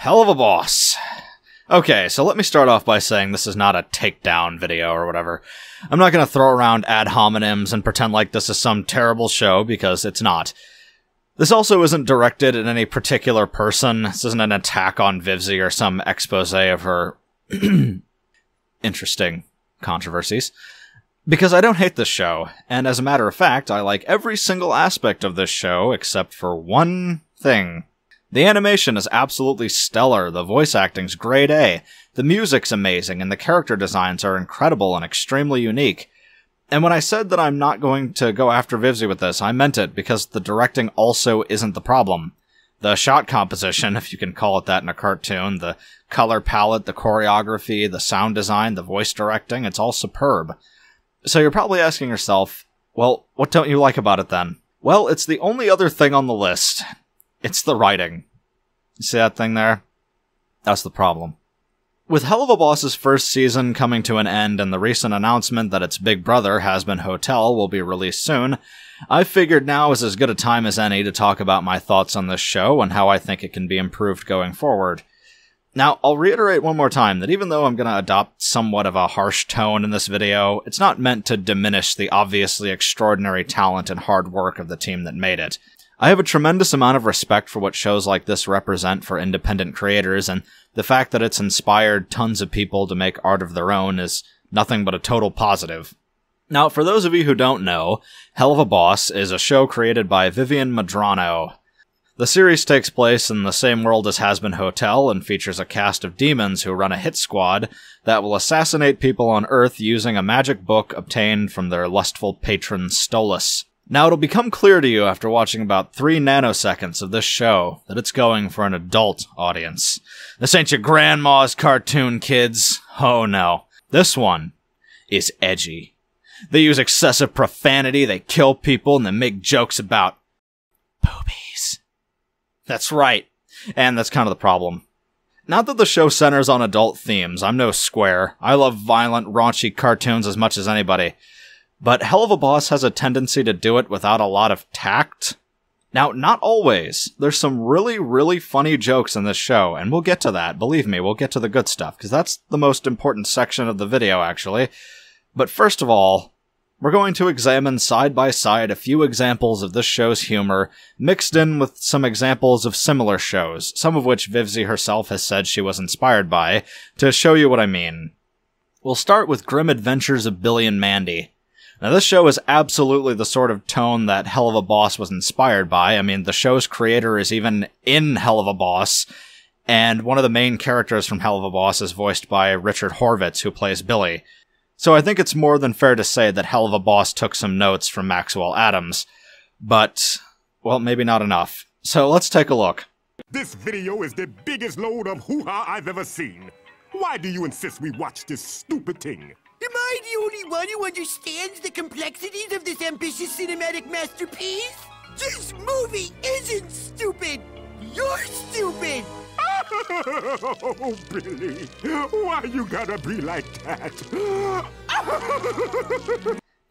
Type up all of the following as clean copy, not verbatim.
Hell of a boss. Okay, so let me start off by saying this is not a takedown video or whatever. I'm not going to throw around ad hominems and pretend like this is some terrible show, because it's not. This also isn't directed at any particular person. This isn't an attack on Vivzie or some expose of her interesting controversies. Because I don't hate this show, and as a matter of fact, I like every single aspect of this show except for one thing. The animation is absolutely stellar, the voice acting's grade A, the music's amazing, and the character designs are incredible and extremely unique. And when I said that I'm not going to go after Vivzie with this, I meant it, because the directing also isn't the problem. The shot composition, if you can call it that in a cartoon, the color palette, the choreography, the sound design, the voice directing, it's all superb. So you're probably asking yourself, well, what don't you like about it then? Well, it's the only other thing on the list. It's the writing. You see that thing there? That's the problem. With Hell of a Boss's first season coming to an end and the recent announcement that its big brother, Hazbin Hotel, will be released soon, I figured now is as good a time as any to talk about my thoughts on this show and how I think it can be improved going forward. Now, I'll reiterate one more time that even though I'm going to adopt somewhat of a harsh tone in this video, it's not meant to diminish the obviously extraordinary talent and hard work of the team that made it. I have a tremendous amount of respect for what shows like this represent for independent creators, and the fact that it's inspired tons of people to make art of their own is nothing but a total positive. Now, for those of you who don't know, Hell of a Boss is a show created by Vivian Madrano. The series takes place in the same world as Hazbin Hotel and features a cast of demons who run a hit squad that will assassinate people on Earth using a magic book obtained from their lustful patron Stolas. Now, it'll become clear to you after watching about 3 nanoseconds of this show that it's going for an adult audience. This ain't your grandma's cartoon, kids. Oh no. This one is edgy. They use excessive profanity, they kill people, and they make jokes about boobies. That's right. And that's kind of the problem. Not that the show centers on adult themes. I'm no square. I love violent, raunchy cartoons as much as anybody. But Hell of a Boss has a tendency to do it without a lot of tact. Now, not always. There's some really, really funny jokes in this show, and we'll get to that. Believe me, we'll get to the good stuff, because that's the most important section of the video, actually. But first of all, we're going to examine side by side a few examples of this show's humor, mixed in with some examples of similar shows, some of which Vivzie herself has said she was inspired by, to show you what I mean. We'll start with Grim Adventures of Billy and Mandy. Now, this show is absolutely the sort of tone that Hell of a Boss was inspired by. I mean, the show's creator is even in Hell of a Boss, and one of the main characters from Hell of a Boss is voiced by Richard Horvitz, who plays Billy. So I think it's more than fair to say that Hell of a Boss took some notes from Maxwell Adams. But, well, maybe not enough. So let's take a look. This video is the biggest load of hoo-ha I've ever seen. Why do you insist we watch this stupid thing? Am I the only one who understands the complexities of this ambitious cinematic masterpiece? This movie isn't stupid! You're stupid! Oh, Billy, why you gotta be like that?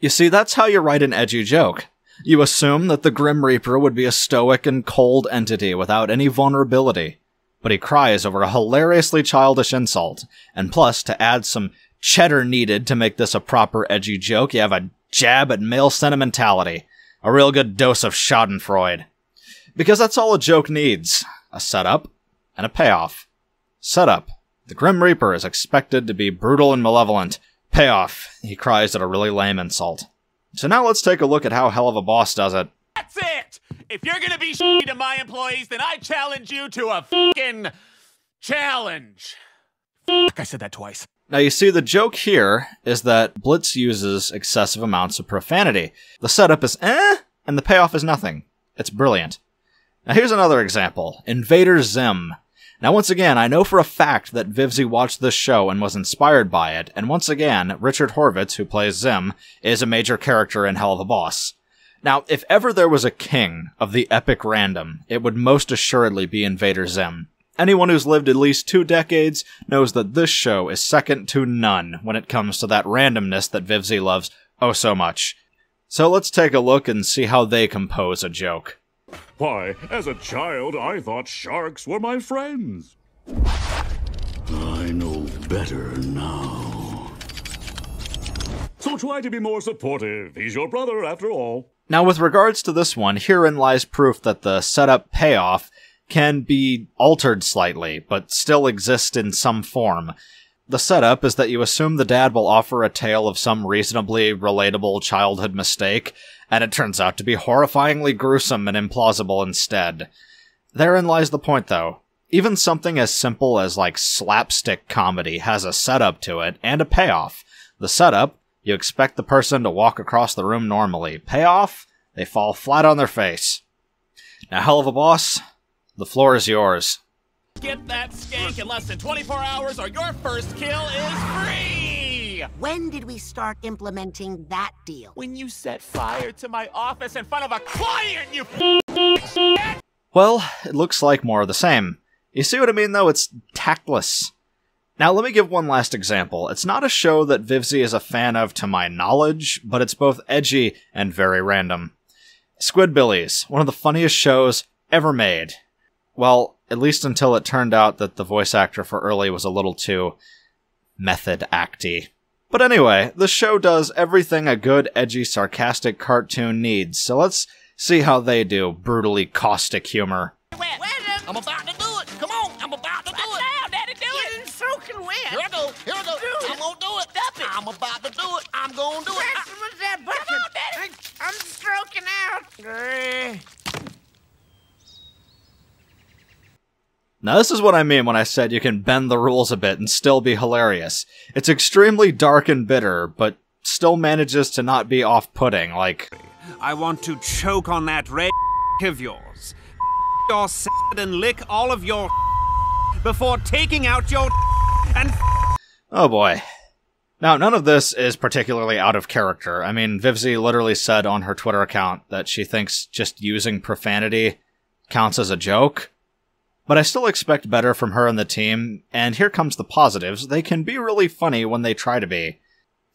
You see, that's how you write an edgy joke. You assume that the Grim Reaper would be a stoic and cold entity without any vulnerability. But he cries over a hilariously childish insult, and plus, to add some cheddar needed to make this a proper edgy joke, you have a jab at male sentimentality. A real good dose of schadenfreude. Because that's all a joke needs. A setup and a payoff. Setup. The Grim Reaper is expected to be brutal and malevolent. Payoff. He cries at a really lame insult. So now let's take a look at how Hell of a Boss does it. That's it! If you're gonna be shitty to my employees, then I challenge you to a fucking challenge. I said that twice. Now you see, the joke here is that Blitz uses excessive amounts of profanity. The setup is and the payoff is nothing. It's brilliant. Now here's another example. Invader Zim. Now once again, I know for a fact that Vivzie watched this show and was inspired by it, and once again, Richard Horvitz, who plays Zim, is a major character in Hell of a Boss. Now, if ever there was a king of the epic random, it would most assuredly be Invader Zim. Anyone who's lived at least 2 decades knows that this show is second to none when it comes to that randomness that Vivzie loves oh so much. So let's take a look and see how they compose a joke. Why, as a child, I thought sharks were my friends. I know better now. So try to be more supportive. He's your brother, after all. Now, with regards to this one, herein lies proof that the setup payoff can be altered slightly, but still exist in some form. The setup is that you assume the dad will offer a tale of some reasonably relatable childhood mistake, and it turns out to be horrifyingly gruesome and implausible instead. Therein lies the point, though. Even something as simple as, like, slapstick comedy has a setup to it, and a payoff. The setup, you expect the person to walk across the room normally. Payoff, they fall flat on their face. Now, hell of a boss, the floor is yours. Get that skank in less than 24 hours or your first kill is free! When did we start implementing that deal? When you set fire to my office in front of a client, you Well, it looks like more of the same. You see what I mean, though? It's tactless. Now, let me give one last example. It's not a show that Vivzy is a fan of to my knowledge, but it's both edgy and very random. Squidbillies, one of the funniest shows ever made. Well, at least until it turned out that the voice actor for Early was a little too method-acty. But anyway, the show does everything a good, edgy, sarcastic cartoon needs, so let's see how they do brutally caustic humor. I'm about to do it. Come on, I'm about to do it. Now, Daddy, do it. You're soaking wet. Here I go. Here I go. I'm gonna do it. Stop it. I'm about to do it. I'm gonna do it. What's that bucket? Come on, Daddy. I'm stroking out. Now, this is what I mean when I said you can bend the rules a bit and still be hilarious. It's extremely dark and bitter, but still manages to not be off-putting, like... I want to choke on that red of yours. Your and lick all of your before taking out your and... Oh boy. Now, none of this is particularly out of character. I mean, Vivzy literally said on her Twitter account that she thinks just using profanity counts as a joke. But I still expect better from her and the team, and here comes the positives. They can be really funny when they try to be.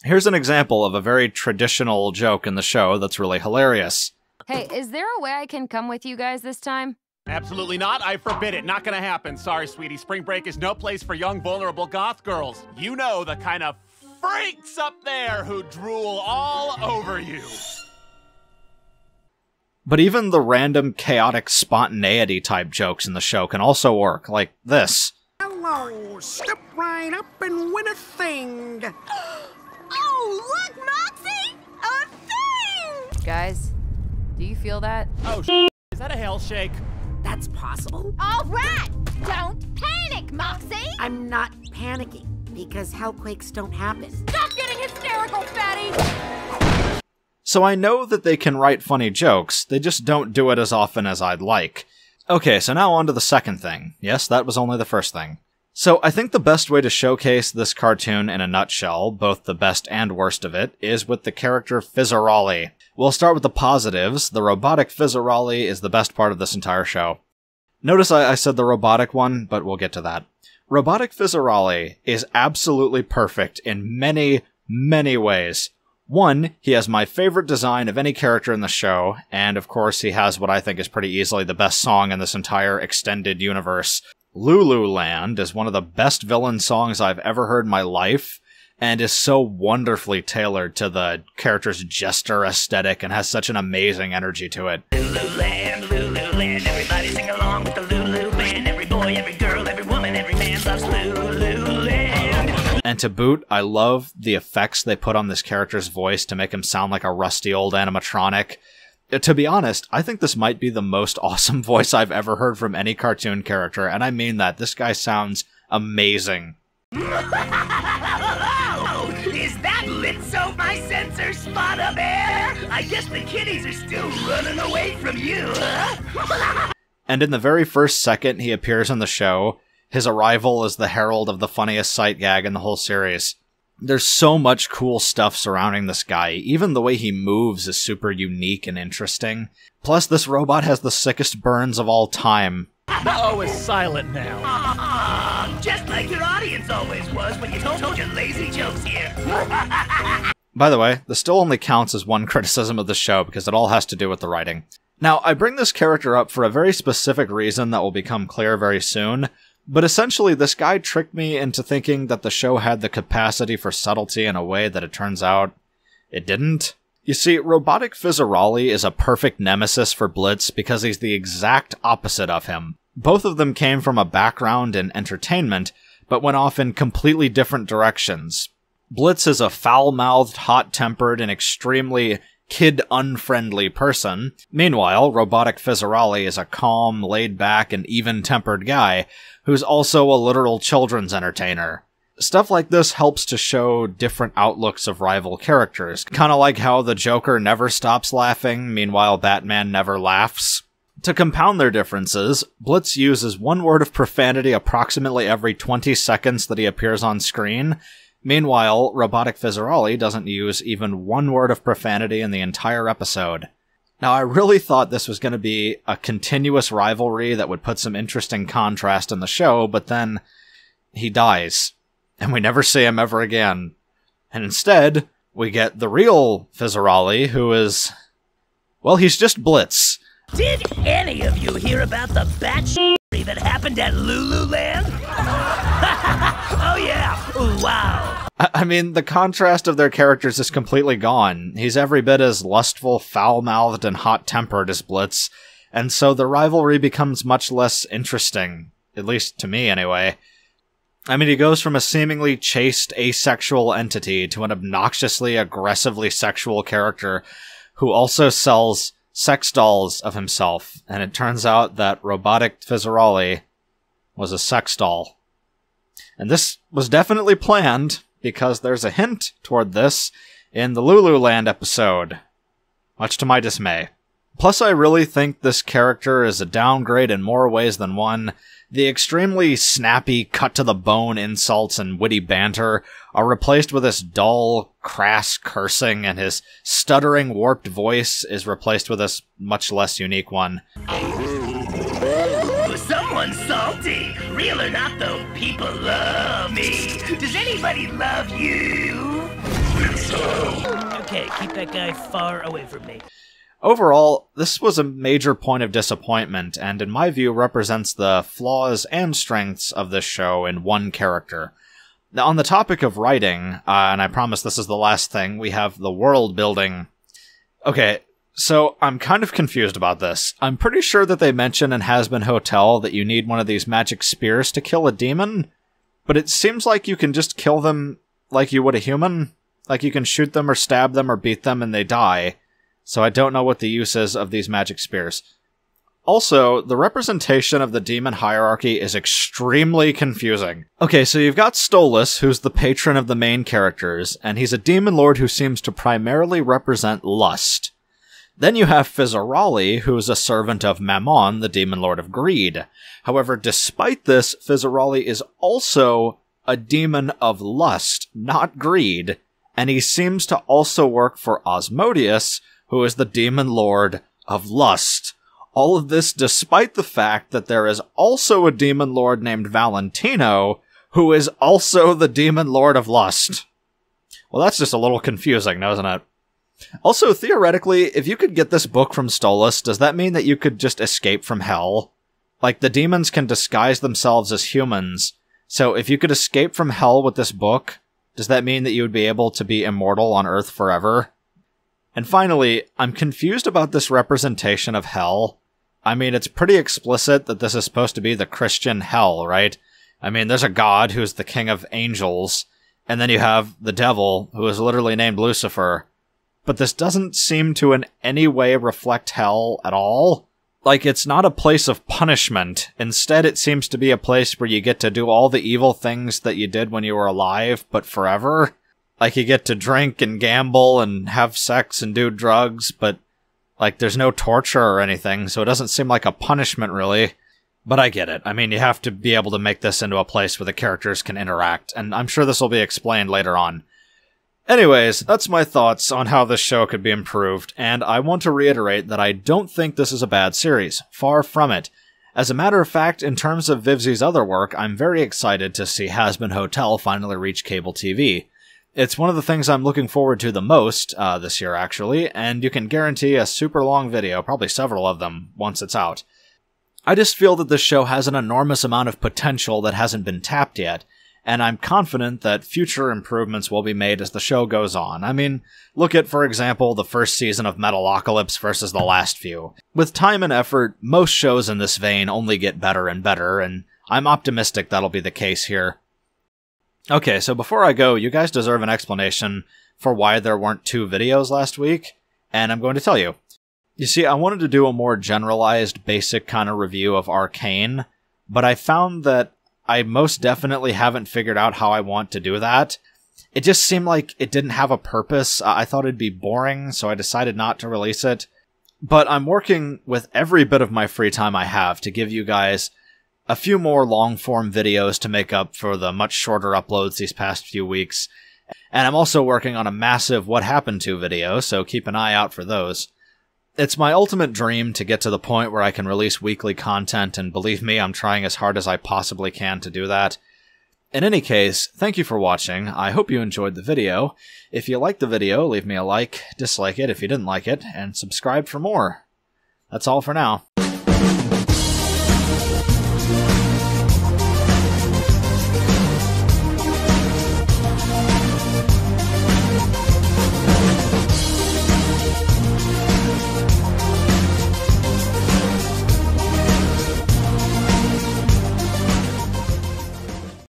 Here's an example of a very traditional joke in the show that's really hilarious. Hey, is there a way I can come with you guys this time? Absolutely not. I forbid it. Not gonna happen. Sorry, sweetie. Spring break is no place for young, vulnerable goth girls. You know, the kind of freaks up there who drool all over you. But even the random, chaotic spontaneity type jokes in the show can also work, like this. Hello, step right up and win a thing. Oh, look, Moxie! A thing! Guys, do you feel that? Oh, is that a hell shake? That's possible? All right! Don't panic, Moxie! I'm not panicking, because hellquakes don't happen. Stop getting hysterical, fatty! So I know that they can write funny jokes, they just don't do it as often as I'd like. Okay, so now on to the second thing. Yes, that was only the first thing. So I think the best way to showcase this cartoon in a nutshell, both the best and worst of it, is with the character Fizzarolli. We'll start with the positives. The robotic Fizzarolli is the best part of this entire show. Notice I said the robotic one, but we'll get to that. Robotic Fizzarolli is absolutely perfect in many, many ways. One, he has my favorite design of any character in the show, and of course he has what I think is pretty easily the best song in this entire extended universe. Lululand is one of the best villain songs I've ever heard in my life, and is so wonderfully tailored to the character's jester aesthetic and has such an amazing energy to it. Lululand, Lululand, everybody sing along with the Lulu band. Every boy, every girl, every woman, every man loves Lululand. And to boot, I love the effects they put on this character's voice to make him sound like a rusty old animatronic. To be honest, I think this might be the most awesome voice I've ever heard from any cartoon character, and I mean that. This guy sounds amazing. Is that Litso, my sensor spot up air? I guess the kiddies are still running away from you, huh? And in the very first second he appears in the show, his arrival is the herald of the funniest sight gag in the whole series. There's so much cool stuff surrounding this guy. Even the way he moves is super unique and interesting. Plus, this robot has the sickest burns of all time. The O is silent now. Just like your audience always was when you told your lazy jokes here. By the way, this still only counts as one criticism of the show because it all has to do with the writing. Now, I bring this character up for a very specific reason that will become clear very soon, But essentially, this guy tricked me into thinking that the show had the capacity for subtlety in a way that it turns out it didn't. You see, Robotic Fizzarolli is a perfect nemesis for Blitz because he's the exact opposite of him. Both of them came from a background in entertainment, but went off in completely different directions. Blitz is a foul-mouthed, hot-tempered, and extremely kid-unfriendly person. Meanwhile, Robotic Fizzarolli is a calm, laid-back, and even-tempered guy who's also a literal children's entertainer. Stuff like this helps to show different outlooks of rival characters, kinda like how the Joker never stops laughing, meanwhile Batman never laughs. To compound their differences, Blitz uses one word of profanity approximately every 20 seconds that he appears on screen. Meanwhile, Robotic Fizzarolli doesn't use even one word of profanity in the entire episode. Now, I really thought this was going to be a continuous rivalry that would put some interesting contrast in the show, but then he dies, and we never see him ever again. And instead, we get the real Fizzarolli, who is... well, he's just Blitz. Did any of you hear about the bat that happened at Lululand? Oh yeah, wow. I mean, the contrast of their characters is completely gone. He's every bit as lustful, foul-mouthed, and hot-tempered as Blitz, and so the rivalry becomes much less interesting, at least to me anyway. I mean, he goes from a seemingly chaste, asexual entity to an obnoxiously, aggressively sexual character who also sells sex dolls of himself, and it turns out that Robotic Fizzarolli was a sex doll. And this was definitely planned, because there's a hint toward this in the Lululand episode, much to my dismay. Plus, I really think this character is a downgrade in more ways than one. The extremely snappy, cut-to-the-bone insults and witty banter are replaced with this dull, crass cursing, and his stuttering, warped voice is replaced with this much less unique one. Someone's salty. Real or not, though, people love me. Does anybody love you? Okay, keep that guy far away from me. Overall, this was a major point of disappointment, and in my view represents the flaws and strengths of this show in one character. Now, on the topic of writing, and I promise this is the last thing, we have the world building. Okay, so I'm kind of confused about this. I'm pretty sure that they mention in Hazbin Hotel that you need one of these magic spears to kill a demon, but it seems like you can just kill them like you would a human. Like you can shoot them or stab them or beat them and they die. So I don't know what the use is of these magic spears. Also, the representation of the demon hierarchy is extremely confusing. Okay, so you've got Stolas, who's the patron of the main characters, and he's a demon lord who seems to primarily represent lust. Then you have Fizzarolli, who is a servant of Mammon, the demon lord of greed. However, despite this, Fizzarolli is also a demon of lust, not greed, and he seems to also work for Asmodeus, who is the demon lord of lust. All of this despite the fact that there is also a demon lord named Valentino, who is also the demon lord of lust. Well, that's just a little confusing, doesn't it? Also, theoretically, if you could get this book from Stolas, does that mean that you could just escape from hell? Like, the demons can disguise themselves as humans, so if you could escape from hell with this book, does that mean that you would be able to be immortal on Earth forever? And finally, I'm confused about this representation of hell. I mean, it's pretty explicit that this is supposed to be the Christian hell, right? I mean, there's a god who's the king of angels, and then you have the devil, who is literally named Lucifer. But this doesn't seem to in any way reflect hell at all. Like, it's not a place of punishment. Instead, it seems to be a place where you get to do all the evil things that you did when you were alive, but forever. Like, you get to drink and gamble and have sex and do drugs, but, like, there's no torture or anything, so it doesn't seem like a punishment, really. But I get it. I mean, you have to be able to make this into a place where the characters can interact, and I'm sure this will be explained later on. Anyways, that's my thoughts on how this show could be improved, and I want to reiterate that I don't think this is a bad series. Far from it. As a matter of fact, in terms of Vivzi's other work, I'm very excited to see Hazbin Hotel finally reach cable TV. It's one of the things I'm looking forward to the most this year, actually, and you can guarantee a super long video, probably several of them, once it's out. I just feel that this show has an enormous amount of potential that hasn't been tapped yet, and I'm confident that future improvements will be made as the show goes on. I mean, look at, for example, the first season of Metalocalypse versus the last few. With time and effort, most shows in this vein only get better and better, and I'm optimistic that'll be the case here. Okay, so before I go, you guys deserve an explanation for why there weren't 2 videos last week, and I'm going to tell you. You see, I wanted to do a more generalized, basic kind of review of Arcane, but I found that I most definitely haven't figured out how I want to do that. It just seemed like it didn't have a purpose. I thought it'd be boring, so I decided not to release it. But I'm working with every bit of my free time I have to give you guys a few more long-form videos to make up for the much shorter uploads these past few weeks. And I'm also working on a massive What Happened To video, so keep an eye out for those. It's my ultimate dream to get to the point where I can release weekly content, and believe me, I'm trying as hard as I possibly can to do that. In any case, thank you for watching. I hope you enjoyed the video. If you liked the video, leave me a like, dislike it if you didn't like it, and subscribe for more. That's all for now.